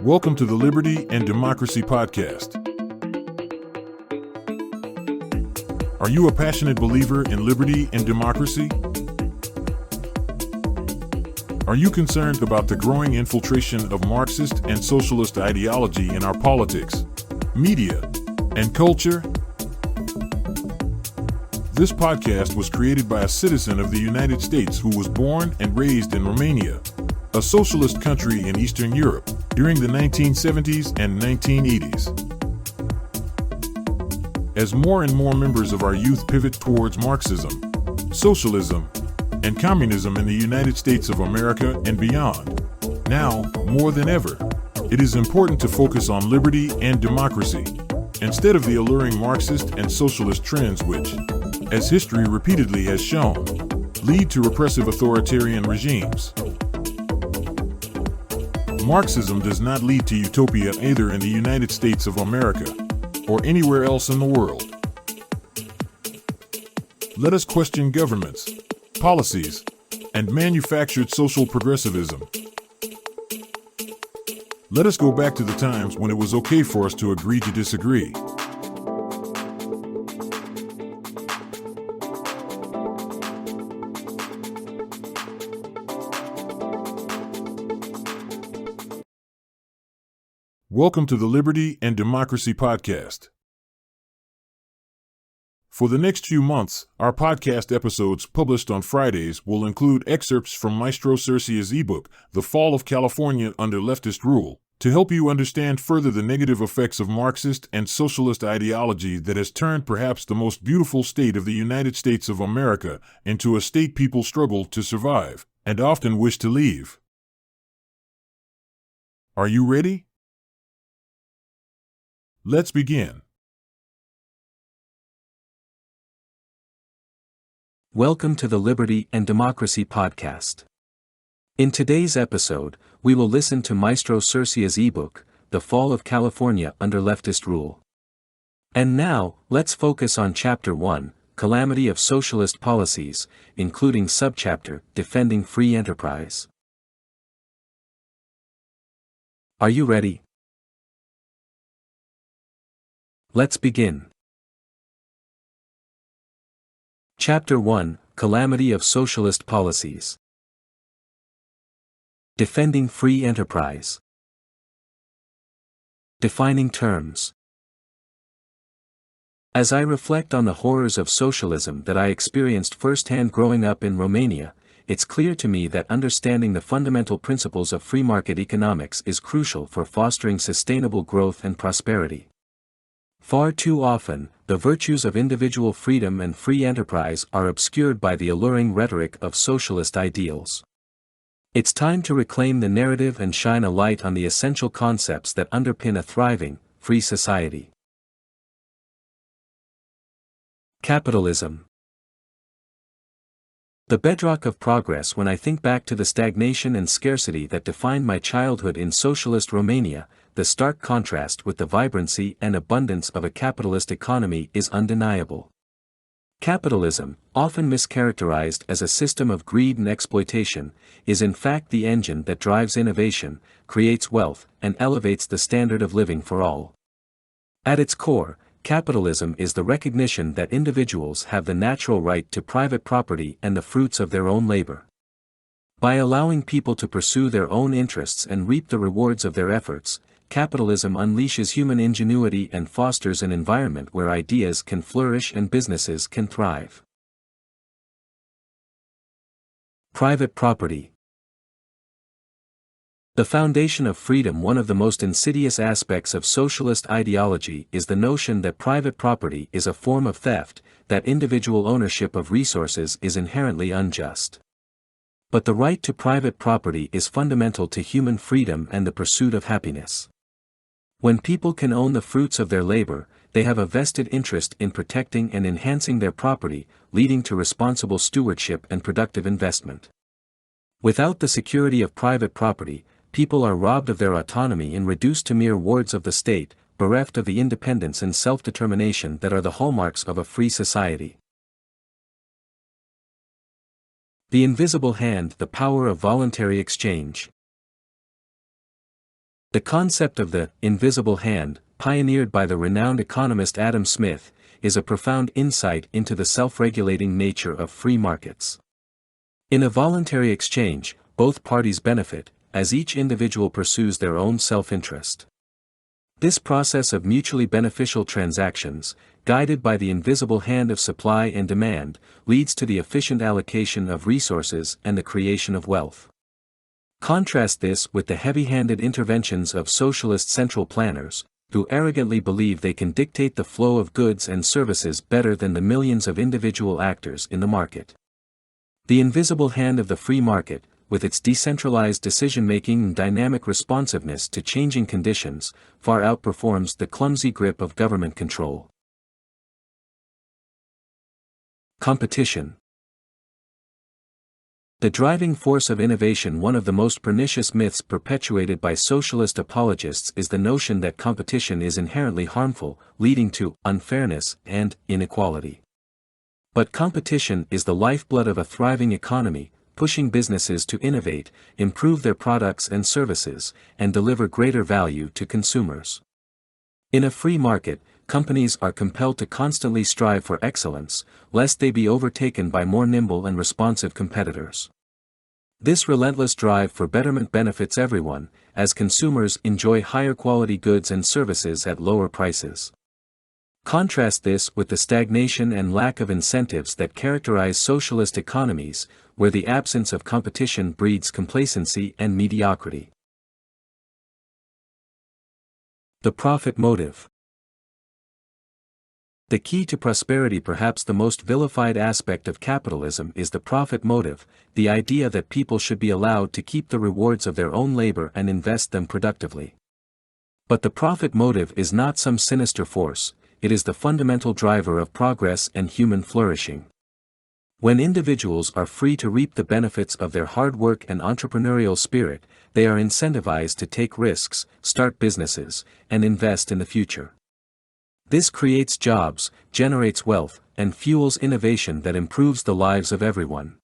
Welcome to the Liberty and Democracy Podcast. Are you a passionate believer in liberty and democracy? Are you concerned about the growing infiltration of Marxist and socialist ideology in our politics, media, and culture? This podcast was created by a citizen of the United States who was born and raised in Romania, a socialist country in Eastern Europe, during the 1970s and 1980s. As more and more members of our youth pivot towards Marxism, socialism, and communism in the United States of America and beyond, now, more than ever, it is important to focus on liberty and democracy, instead of the alluring Marxist and socialist trends which, as history repeatedly has shown, lead to repressive authoritarian regimes. Marxism does not lead to utopia either in the United States of America or anywhere else in the world. Let us question governments, policies, and manufactured social progressivism. Let us go back to the times when it was okay for us to agree to disagree. Welcome to the Liberty and Democracy Podcast. For the next few months, our podcast episodes published on Fridays will include excerpts from Maestro Cercia's ebook, The Fall of California Under Leftist Rule, to help you understand further the negative effects of Marxist and socialist ideology that has turned perhaps the most beautiful state of the United States of America into a state people struggle to survive and often wish to leave. Are you ready? Let's begin. Welcome to the Liberty and Democracy Podcast. In today's episode, we will listen to Maestro Cercia's ebook, The Fall of California Under Leftist Rule. And now, let's focus on Chapter 1, Calamity of Socialist Policies, including Subchapter, Defending Free Enterprise. Are you ready? Let's begin. Chapter 1, Calamity of Socialist Policies. Defending Free Enterprise. Defining terms. As I reflect on the horrors of socialism that I experienced firsthand growing up in Romania, it's clear to me that understanding the fundamental principles of free market economics is crucial for fostering sustainable growth and prosperity. Far too often, the virtues of individual freedom and free enterprise are obscured by the alluring rhetoric of socialist ideals. It's time to reclaim the narrative and shine a light on the essential concepts that underpin a thriving, free society. Capitalism. The bedrock of progress. When I think back to the stagnation and scarcity that defined my childhood in socialist Romania, the stark contrast with the vibrancy and abundance of a capitalist economy is undeniable. Capitalism, often mischaracterized as a system of greed and exploitation, is in fact the engine that drives innovation, creates wealth, and elevates the standard of living for all. At its core, capitalism is the recognition that individuals have the natural right to private property and the fruits of their own labor. By allowing people to pursue their own interests and reap the rewards of their efforts, capitalism unleashes human ingenuity and fosters an environment where ideas can flourish and businesses can thrive. Private property. The foundation of freedom. One of the most insidious aspects of socialist ideology is the notion that private property is a form of theft, that individual ownership of resources is inherently unjust. But the right to private property is fundamental to human freedom and the pursuit of happiness. When people can own the fruits of their labor, they have a vested interest in protecting and enhancing their property, leading to responsible stewardship and productive investment. Without the security of private property, people are robbed of their autonomy and reduced to mere wards of the state, bereft of the independence and self-determination that are the hallmarks of a free society. The invisible hand. The power of voluntary exchange. The concept of the invisible hand, pioneered by the renowned economist Adam Smith, is a profound insight into the self-regulating nature of free markets. In a voluntary exchange, both parties benefit, as each individual pursues their own self-interest. This process of mutually beneficial transactions, guided by the invisible hand of supply and demand, leads to the efficient allocation of resources and the creation of wealth. Contrast this with the heavy-handed interventions of socialist central planners, who arrogantly believe they can dictate the flow of goods and services better than the millions of individual actors in the market. The invisible hand of the free market, with its decentralized decision-making and dynamic responsiveness to changing conditions, far outperforms the clumsy grip of government control. Competition. The driving force of innovation. One of the most pernicious myths perpetuated by socialist apologists is the notion that competition is inherently harmful, leading to unfairness and inequality. But competition is the lifeblood of a thriving economy, pushing businesses to innovate, improve their products and services, and deliver greater value to consumers. In a free market, companies are compelled to constantly strive for excellence, lest they be overtaken by more nimble and responsive competitors. This relentless drive for betterment benefits everyone, as consumers enjoy higher quality goods and services at lower prices. Contrast this with the stagnation and lack of incentives that characterize socialist economies, where the absence of competition breeds complacency and mediocrity. The profit motive. The key to prosperity. Perhaps the most vilified aspect of capitalism is the profit motive, the idea that people should be allowed to keep the rewards of their own labor and invest them productively. But the profit motive is not some sinister force, it is the fundamental driver of progress and human flourishing. When individuals are free to reap the benefits of their hard work and entrepreneurial spirit, they are incentivized to take risks, start businesses, and invest in the future. This creates jobs, generates wealth, and fuels innovation that improves the lives of everyone.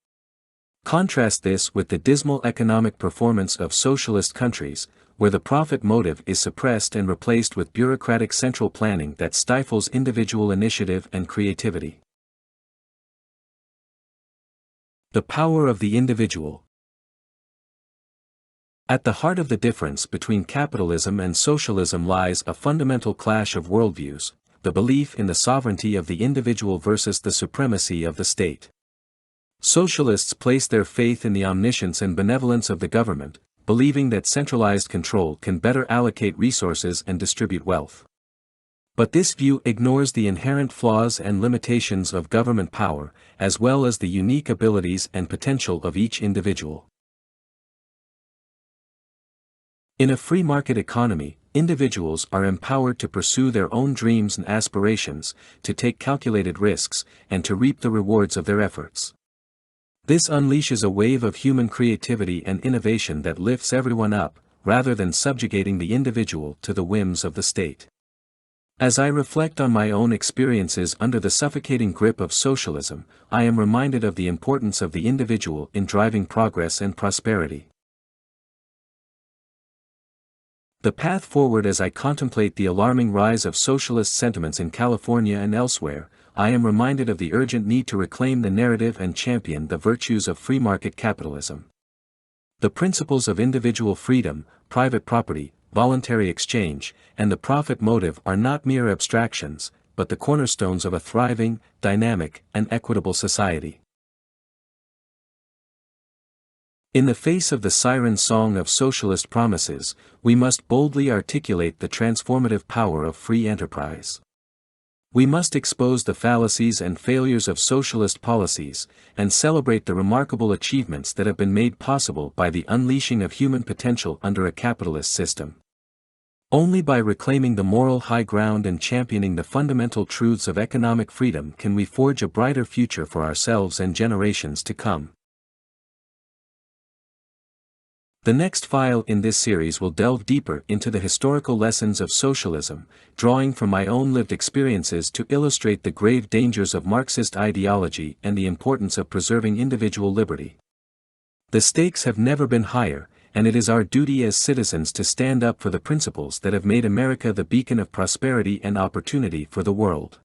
Contrast this with the dismal economic performance of socialist countries, where the profit motive is suppressed and replaced with bureaucratic central planning that stifles individual initiative and creativity. The power of the individual. At the heart of the difference between capitalism and socialism lies a fundamental clash of worldviews, the belief in the sovereignty of the individual versus the supremacy of the state. Socialists place their faith in the omniscience and benevolence of the government, believing that centralized control can better allocate resources and distribute wealth. But this view ignores the inherent flaws and limitations of government power, as well as the unique abilities and potential of each individual. In a free market economy, individuals are empowered to pursue their own dreams and aspirations, to take calculated risks, and to reap the rewards of their efforts. This unleashes a wave of human creativity and innovation that lifts everyone up, rather than subjugating the individual to the whims of the state. As I reflect on my own experiences under the suffocating grip of socialism, I am reminded of the importance of the individual in driving progress and prosperity. The path forward. As I contemplate the alarming rise of socialist sentiments in California and elsewhere, I am reminded of the urgent need to reclaim the narrative and champion the virtues of free market capitalism. The principles of individual freedom, private property, voluntary exchange, and the profit motive are not mere abstractions, but the cornerstones of a thriving, dynamic, and equitable society. In the face of the siren song of socialist promises, we must boldly articulate the transformative power of free enterprise. We must expose the fallacies and failures of socialist policies, and celebrate the remarkable achievements that have been made possible by the unleashing of human potential under a capitalist system. Only by reclaiming the moral high ground and championing the fundamental truths of economic freedom can we forge a brighter future for ourselves and generations to come. The next file in this series will delve deeper into the historical lessons of socialism, drawing from my own lived experiences to illustrate the grave dangers of Marxist ideology and the importance of preserving individual liberty. The stakes have never been higher, and it is our duty as citizens to stand up for the principles that have made America the beacon of prosperity and opportunity for the world.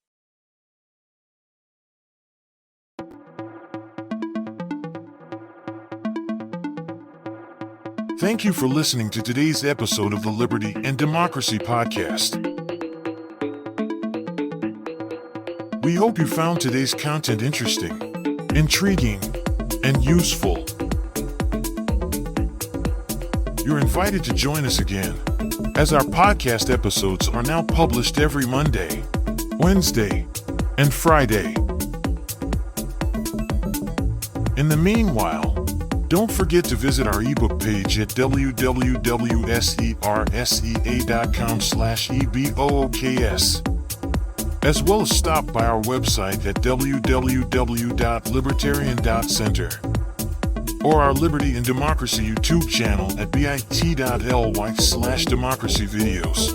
Thank you for listening to today's episode of the Liberty and Democracy Podcast. We hope you found today's content interesting, intriguing, and useful. You're invited to join us again, as our podcast episodes are now published every Monday, Wednesday, and Friday. In the meanwhile, don't forget to visit our ebook page at www.sersea.com/ebooks, as well as stop by our website at www.libertarian.center, or our Liberty and Democracy YouTube channel at bit.ly/democracy videos.